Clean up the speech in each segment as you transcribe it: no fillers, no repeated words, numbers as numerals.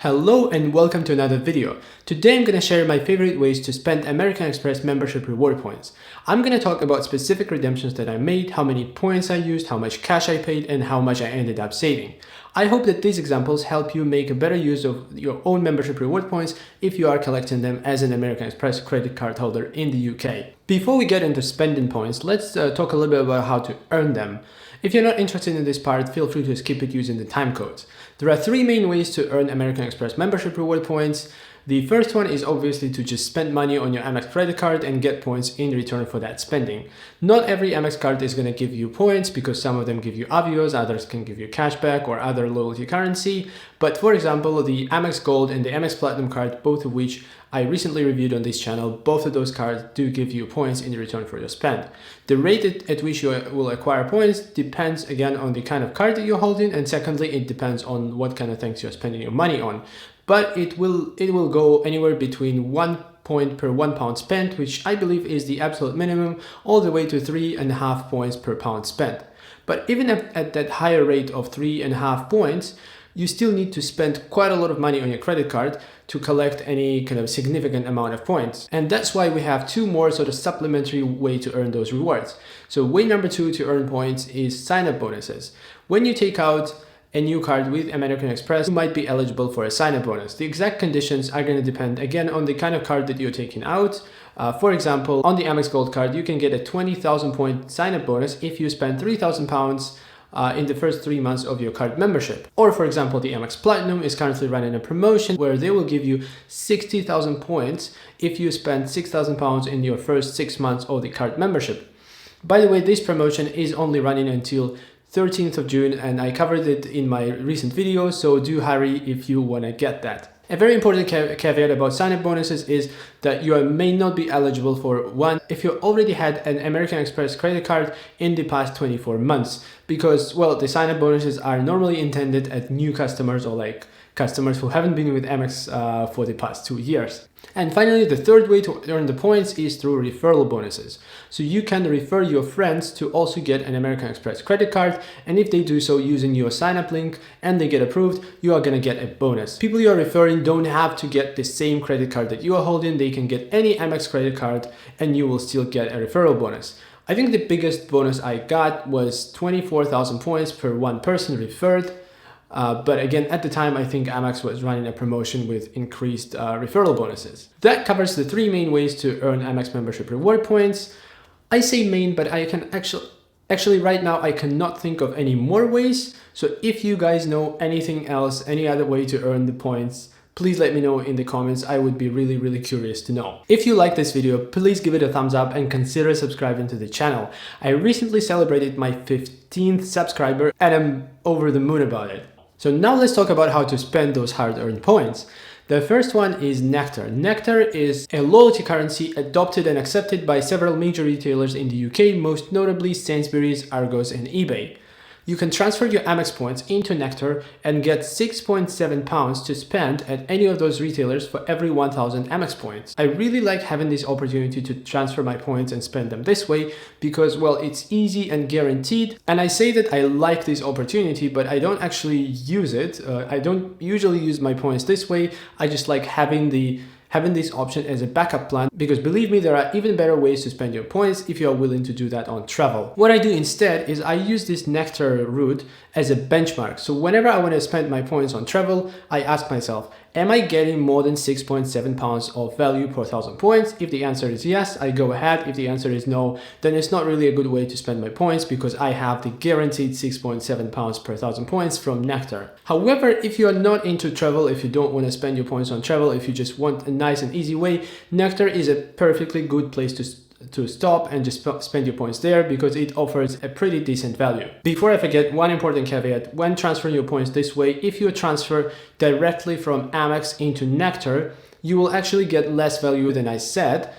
Hello and welcome to another video. Today I'm going to share my favorite ways to spend American Express membership reward points. I'm going to talk about specific redemptions that I made, how many points I used, how much cash I paid, and how much I ended up saving. I hope that these examples help you make a better use of your own membership reward points if you are collecting them as an American Express credit card holder in the UK. Before we get into spending points, let's talk a little bit about how to earn them. If you're not interested in this part, feel free to skip it using the time codes. There are three main ways to earn American Express membership reward points. The first one is obviously to just spend money on your Amex credit card and get points in return for that spending. Not every Amex card is going to give you points because some of them give you Avios, others can give you cashback or other loyalty currency. But for example, the Amex Gold and the Amex Platinum card, both of which I recently reviewed on this channel, both of those cards do give you points in return for your spend. The rate at which you will acquire points depends again on the kind of card that you're holding, and secondly, it depends on what kind of things you're spending your money on. But it will go anywhere between 1 point per £1 spent, which I believe is the absolute minimum, all the way to 3.5 points per pound spent. But even at that higher rate of 3.5 points, you still need to spend quite a lot of money on your credit card to collect any kind of significant amount of points. And that's why we have two more sort of supplementary way to earn those rewards. So way number two to earn points is sign-up bonuses. When you take out a new card with American Express, you might be eligible for a sign-up bonus. The exact conditions are going to depend again on the kind of card that you're taking out. For example, on the Amex Gold card, you can get a 20,000 point sign-up bonus if you spend £3,000 in the first 3 months of your card membership. Or for example, the Amex Platinum is currently running a promotion where they will give you 60,000 points if you spend £6,000 in your first 6 months of the card membership. By the way, this promotion is only running until 13th of June, and I covered it in my recent video, so do hurry if you want to get that. A very important caveat about sign-up bonuses is that you may not be eligible for one if you already had an American Express credit card in the past 24 months, because, well, the sign-up bonuses are normally intended at new customers or like customers who haven't been with Amex for the past 2 years. And finally, the third way to earn the points is through referral bonuses. So you can refer your friends to also get an American Express credit card, and if they do so using your sign-up link and they get approved, you are going to get a bonus. People you are referring don't have to get the same credit card that you are holding. They can get any Amex credit card and you will still get a referral bonus. I think the biggest bonus I got was 24,000 points per one person referred. But again, at the time, I think Amex was running a promotion with increased referral bonuses. That covers the three main ways to earn Amex membership reward points. I say main, but I can actually right now, I cannot think of any more ways. So if you guys know anything else, any other way to earn the points, please let me know in the comments. I would be really curious to know. If you like this video, please give it a thumbs up and consider subscribing to the channel. I recently celebrated my 15th subscriber and I'm over the moon about it. So now let's talk about how to spend those hard-earned points. The first one is Nectar. Nectar is a loyalty currency adopted and accepted by several major retailers in the UK, most notably Sainsbury's, Argos, and eBay. You can transfer your Amex points into Nectar and get £6.7 to spend at any of those retailers for every 1,000 Amex points. I really like having this opportunity to transfer my points and spend them this way because, well, it's easy and guaranteed. And I say that I like this opportunity, but I don't actually use it. I don't usually use my points this way. I just like having this option as a backup plan because believe me, there are even better ways to spend your points if you are willing to do that on travel. What I do instead is I use this Nectar route as a benchmark. So whenever I want to spend my points on travel, I ask myself, am I getting more than £6.7 of value per 1,000 points? If the answer is yes, I go ahead. If the answer is no, then it's not really a good way to spend my points because I have the guaranteed £6.7 per 1,000 points from Nectar. However, if you are not into travel, if you don't want to spend your points on travel, if you just want a nice and easy way, Nectar is a perfectly good place to stop and just spend your points there because it offers a pretty decent value. Before I forget, one important caveat: when transferring your points this way, if you transfer directly from Amex into Nectar, you will actually get less value than I said.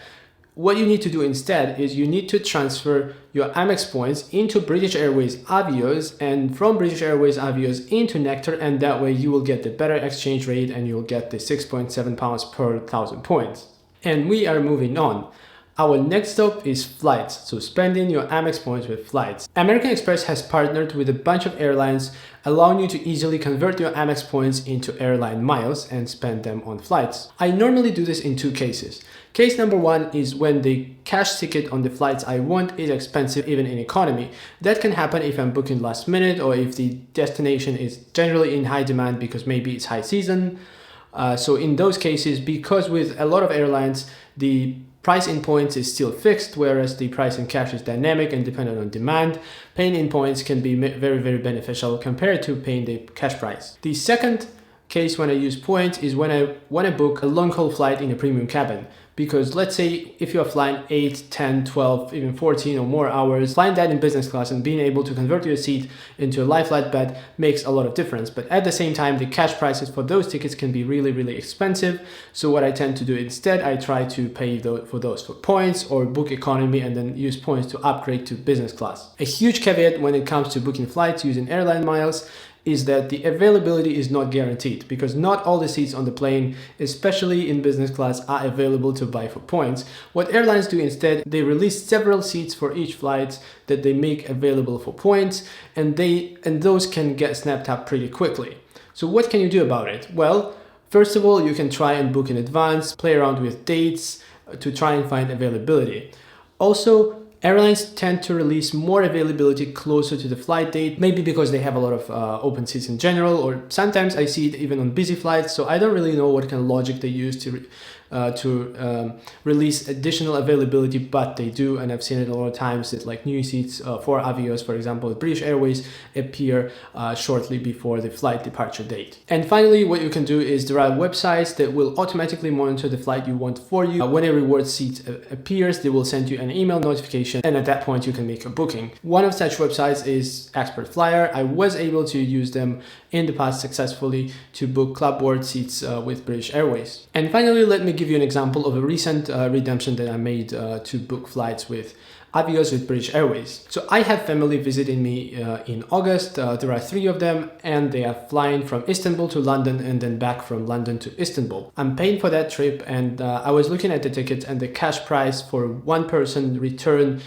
What you need to do instead is you need to transfer your Amex points into British Airways Avios and from British Airways Avios into Nectar, and that way you will get the better exchange rate and you'll get the £6.7 per 1,000 points. And we are moving on. Our next stop is flights, so spending your Amex points with flights. American Express has partnered with a bunch of airlines, allowing you to easily convert your Amex points into airline miles and spend them on flights. I normally do this in two cases. Case number one is when the cash ticket on the flights I want is expensive even in economy. That can happen if I'm booking last minute or if the destination is generally in high demand because maybe it's high season. So in those cases, because with a lot of airlines, the price in points is still fixed, whereas the price in cash is dynamic and dependent on demand. Paying in points can be very, very beneficial compared to paying the cash price. The second case when I use points is when I want to book a long-haul flight in a premium cabin. Because let's say if you're flying 8, 10, 12, even 14 or more hours, flying that in business class and being able to convert your seat into a lie flat bed makes a lot of difference. But at the same time, the cash prices for those tickets can be really, really expensive. So what I tend to do instead, I try to pay for those for points or book economy and then use points to upgrade to business class. A huge caveat when it comes to booking flights using airline miles is that the availability is not guaranteed because not all the seats on the plane, especially in business class, are available to buy for points. What airlines do instead, they release several seats for each flight that they make available for points, and those can get snapped up pretty quickly. So what can you do about it? Well, first of all, you can try and book in advance, play around with dates to try and find availability. Also, airlines tend to release more availability closer to the flight date, maybe because they have a lot of open seats in general, or sometimes I see it even on busy flights, so I don't really know what kind of logic they use to release additional availability, but they do, and I've seen it a lot of times that like new seats for Avios, for example, British Airways appear shortly before the flight departure date. And finally, what you can do is there are websites that will automatically monitor the flight you want for you. When a reward seat appears, they will send you an email notification, and at that point you can make a booking. One of such websites is Expert Flyer. I was able to use them in the past successfully to book clubboard seats with British Airways. And finally, let me give you an example of a recent redemption that I made to book flights with Avios with British Airways. So I have family visiting me in August. There are 3 of them, and they are flying from Istanbul to London and then back from London to Istanbul. I'm paying for that trip, and I was looking at the tickets, and the cash price for one person return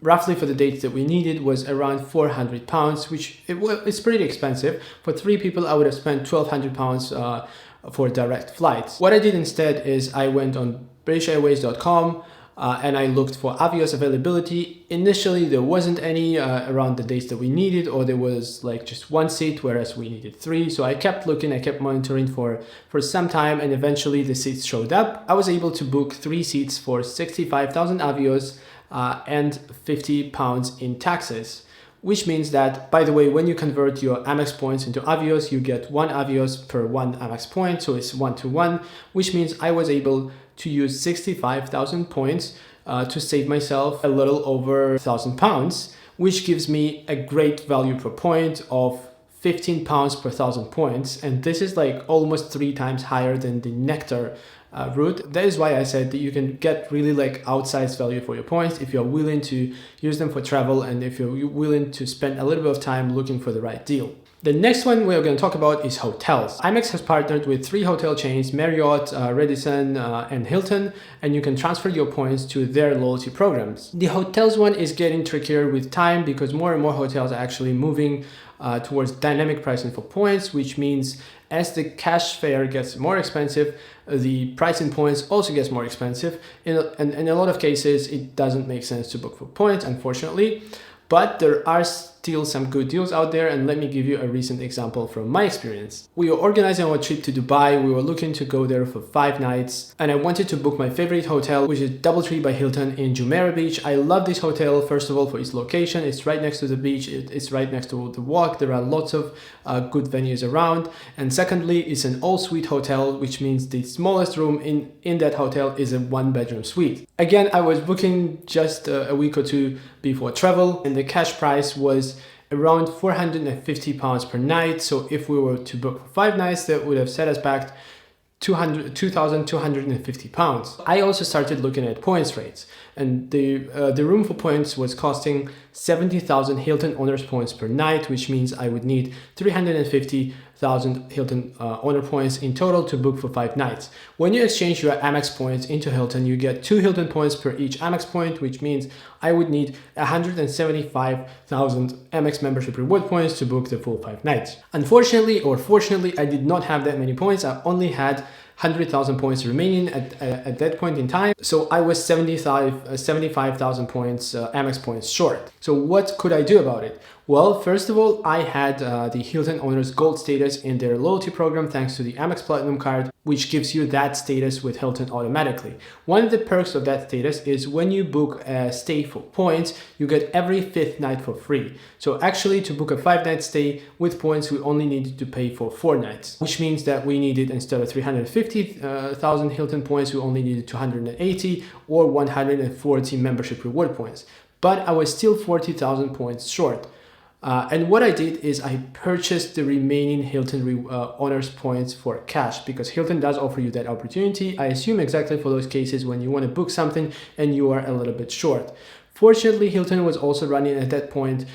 roughly for the dates that we needed was around £400, which it's pretty expensive. For 3 people, I would have spent £1,200 for direct flights. What I did instead is I went on BritishAirways.com and I looked for Avios availability. Initially, there wasn't any around the dates that we needed, or there was like just 1 seat, whereas we needed 3. So I kept looking, I kept monitoring for some time, and eventually the seats showed up. I was able to book 3 seats for 65,000 Avios and £50 in taxes. Which means that, by the way, when you convert your Amex points into Avios, you get 1 Avios per 1 Amex point, so it's 1-to-1, which means I was able to use 65,000 points to save myself a little over £1,000, which gives me a great value per point of £15 per 1,000 points, and this is like almost 3 times higher than the Nectar route. That is why I said that you can get really like outsized value for your points if you're willing to use them for travel and if you're willing to spend a little bit of time looking for the right deal. The next one we're going to talk about is hotels. Amex has partnered with 3 hotel chains, Marriott, Radisson, and Hilton, and you can transfer your points to their loyalty programs. The hotels one is getting trickier with time because more and more hotels are actually moving towards dynamic pricing for points, which means as the cash fare gets more expensive, the price in points also gets more expensive. And in a lot of cases, it doesn't make sense to book for points, unfortunately. But there are still some good deals out there, and let me give you a recent example from my experience. We were organizing our trip to Dubai. We were looking to go there for 5 nights, and I wanted to book my favorite hotel, which is DoubleTree by Hilton in Jumeirah Beach. I love this hotel, first of all, for its location. It's right next to the beach. It's right next to the walk. There are lots of good venues around. And secondly, it's an all-suite hotel, which means the smallest room in that hotel is a 1-bedroom suite. Again, I was booking just a week or 2 before travel, and the cash price was around £450 per night. So if we were to book for 5 nights, that would have set us back £2,250. I also started looking at points rates, and the room for points was costing 70,000 Hilton Honors points per night, which means I would need 350,000 100,000 Hilton owner points in total to book for 5 nights. When you exchange your Amex points into Hilton, you get 2 Hilton points per each Amex point, which means I would need 175,000 Amex membership reward points to book the full 5 nights. Unfortunately or fortunately, I did not have that many points. I only had 100,000 points remaining at that point in time. So I was 75,000 points, Amex points short. So what could I do about it? Well, first of all, I had the Hilton Owners Gold status in their loyalty program thanks to the Amex Platinum card, which gives you that status with Hilton automatically. One of the perks of that status is when you book a stay for points, you get every 5th night for free. So actually to book a 5-night stay with points, we only needed to pay for 4 nights, which means that we needed, instead of 350,000 Hilton points, we only needed 280 or 140 membership reward points. But I was still 40,000 points short. And what I did is I purchased the remaining Hilton Owners points for cash, because Hilton does offer you that opportunity. I assume exactly for those cases when you want to book something and you are a little bit short. Fortunately, Hilton was also running at that point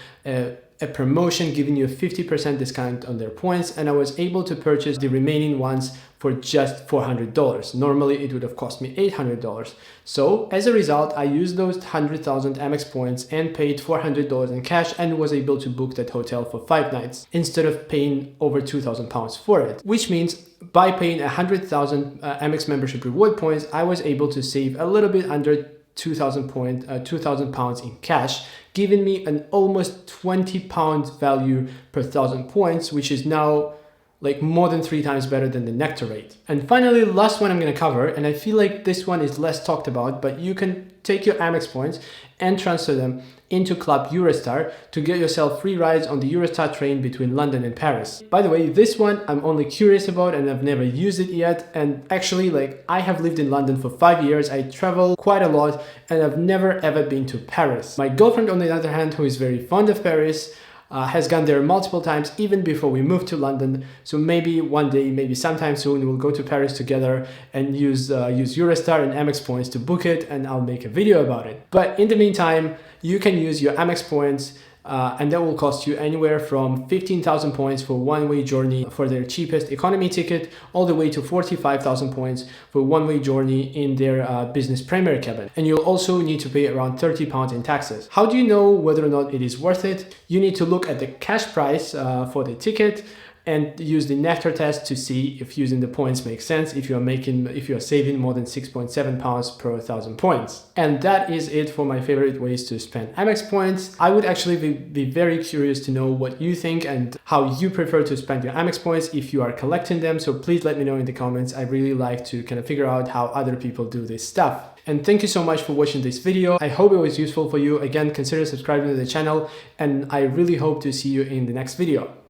a promotion giving you a 50% discount on their points, and I was able to purchase the remaining ones for just $400. Normally it would have cost me $800. So as a result, I used those 100,000 Amex points and paid $400 in cash and was able to book that hotel for 5 nights instead of paying over £2,000 for it, which means by paying 100,000 Amex membership reward points, I was able to save a little bit under £2,000 in cash, giving me an almost £20 value per 1,000 points, which is now like more than 3 times better than the Nectar rate. And finally, the last one I'm going to cover, and I feel like this one is less talked about, but you can take your Amex points and transfer them into Club Eurostar to get yourself free rides on the Eurostar train between London and Paris. By the way, this one I'm only curious about and I've never used it yet. And actually, like, I have lived in London for 5 years. I travel quite a lot and I've never ever been to Paris. My girlfriend, on the other hand, who is very fond of Paris, has gone there multiple times even before we moved to London. So maybe one day, maybe sometime soon, we'll go to Paris together and use Eurostar and Amex points to book it, and I'll make a video about it. But in the meantime, you can use your Amex points and that will cost you anywhere from 15,000 points for one-way journey for their cheapest economy ticket, all the way to 45,000 points for one-way journey in their business premier cabin. And you'll also need to pay around £30 in taxes. How do you know whether or not it is worth it? You need to look at the cash price for the ticket and use the Nectar test to see if using the points makes sense, if you're saving more than £6.7 per 1,000 points. And that is it for my favorite ways to spend Amex points. I would actually be very curious to know what you think and how you prefer to spend your Amex points if you are collecting them. So please let me know in the comments. I really like to kind of figure out how other people do this stuff. And thank you so much for watching this video. I hope it was useful for you. Again, consider subscribing to the channel, and I really hope to see you in the next video.